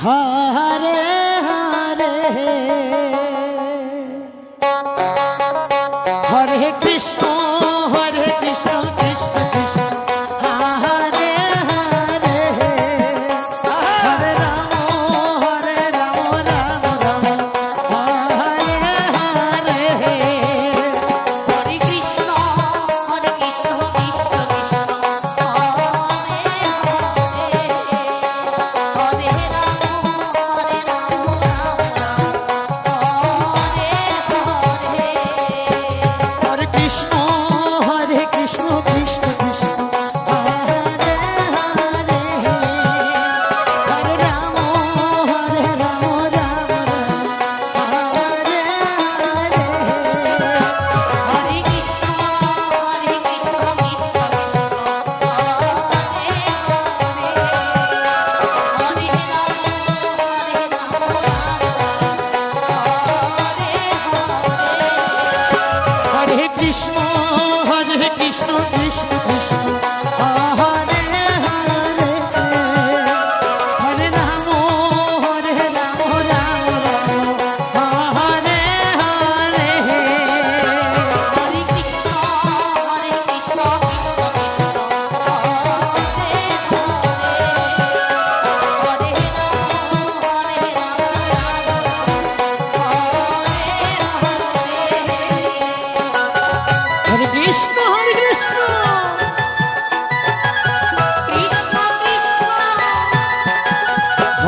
Hare Hare Hare Krishna Hare Krishna Krishna Krishna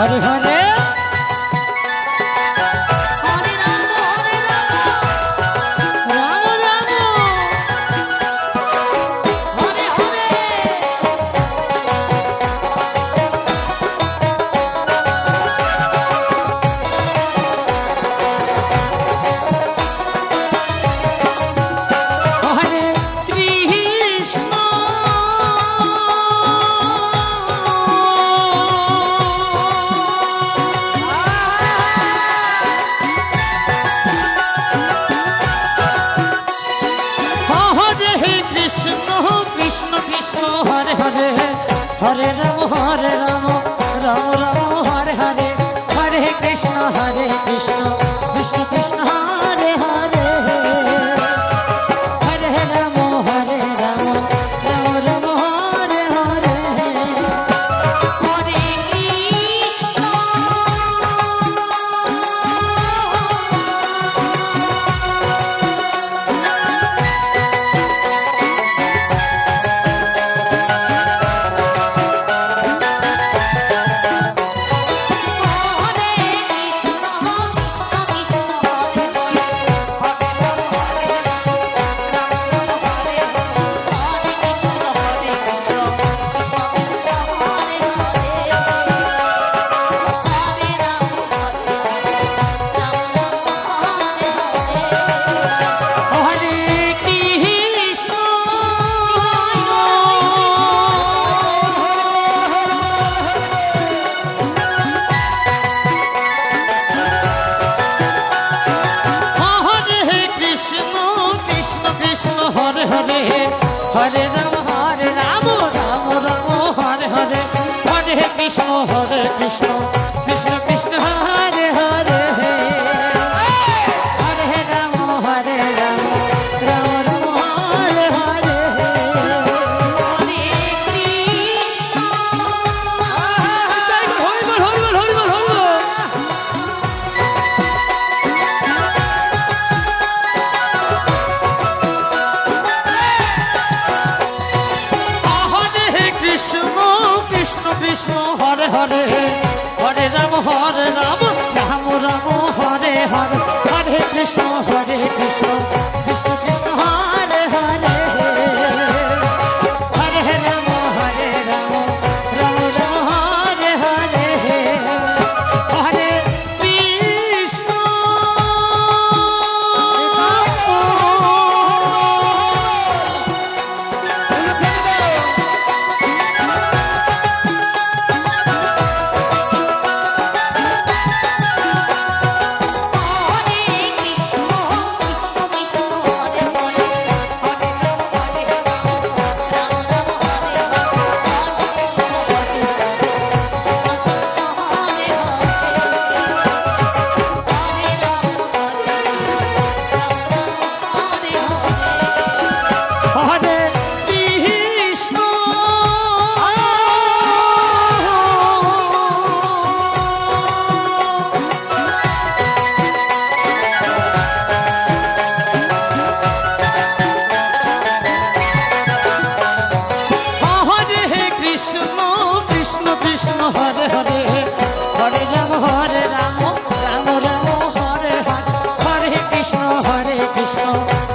Hare Hare Hare Ram Ram Ram Hare Hare Hare Krishna Krishna Krishna Hare Hare Hare Hare Ram Ram Ram Hare Hare Hare Krishna Krishna Krishna Hare Hare Hare Ram Ram Ram Hare Hare Hare Ram Ram Ram Hare Hare Hare Krishna Krishna Krishna Krishna Hare Hare Hare Ram Ram Ram Hare Hare Krishna Hare Hare Hare Ram Ram Ram Hare Hare Hare Krishna Krishna Krishna Krishna Hare Hare Hare Ram Ram Ram Hare Hare Hare Krishna Krishna Krishna Hare Hare Hare Ram Ram Ram Hare Hare Hare Krishna Krishna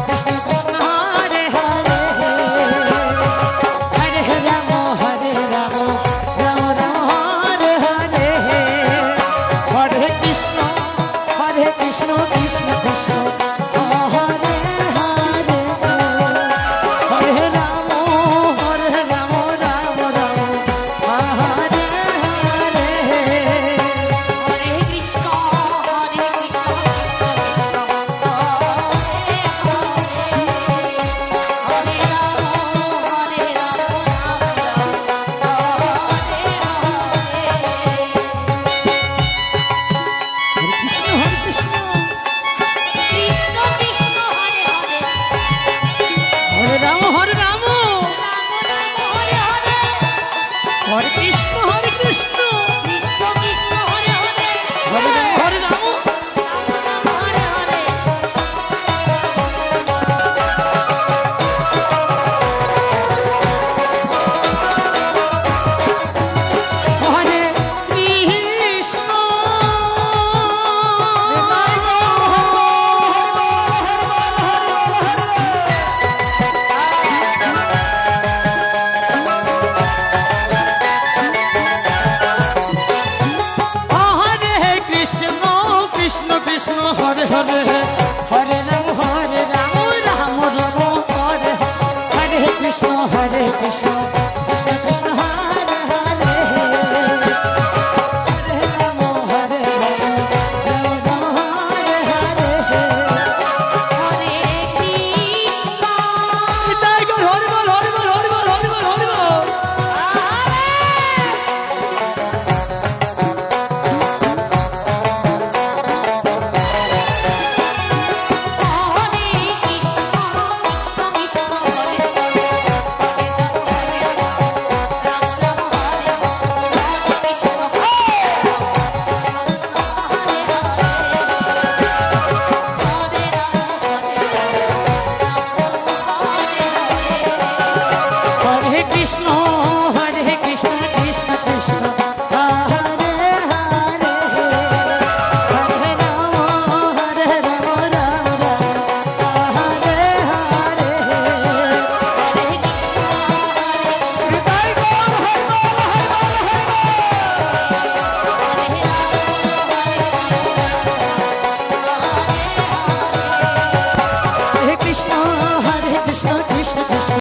Krishna Krishna Hare Hare Hare Ram Ram Ram Ram Hare Hare Hare Krishna Krishna Krishna Krishna Hare Hare Hare Ram Ram Ram Hare Hare Hare Krishna Hare Ram Hare Krishna Krishna Krishna Hare Hare Hare Ram Ram Ram Hare Hare Hare Krishna Hare